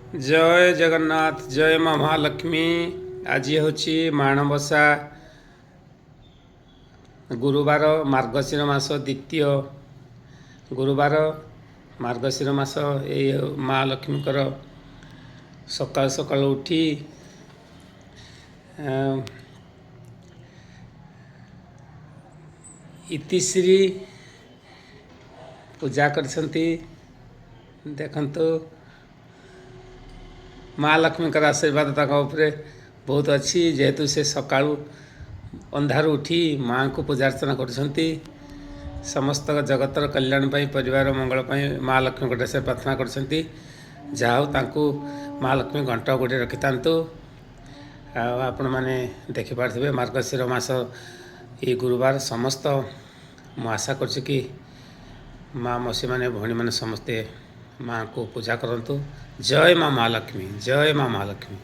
जय जगन्नाथ जय माँ महालक्ष्मी। आज हूँ माणबसा गुरुवार मार्गशीर मास द्वितीय गुरुवार मार्गशीर मास ये माँ लक्ष्मीकर सकाल सकाल उठी इतिश्री पूजा करछंती। देखंतु माँ लक्ष्मीकर आशीर्वाद ताका उपरे बहुत अच्छी, जेहेतु से सकाळु अंधारू उठी माँ को पूजा अर्चना करछंती। समस्त जगतर कल्याण पाई परिवार मंगल पाई माँ लक्ष्मी से प्रार्थना करछंती। जाओ तांकु माँ लक्ष्मी घंटा गोटे रखितांतु। आपण माने देखि पारथिबे मार्गशीर मास ये गुरुवार समस्त मु आशा करछि कि माँ मौसी माने भौणी माने समस्ते माँ को पूजा करंतु। जय माँ महालक्ष्मी जय माँ महालक्ष्मी।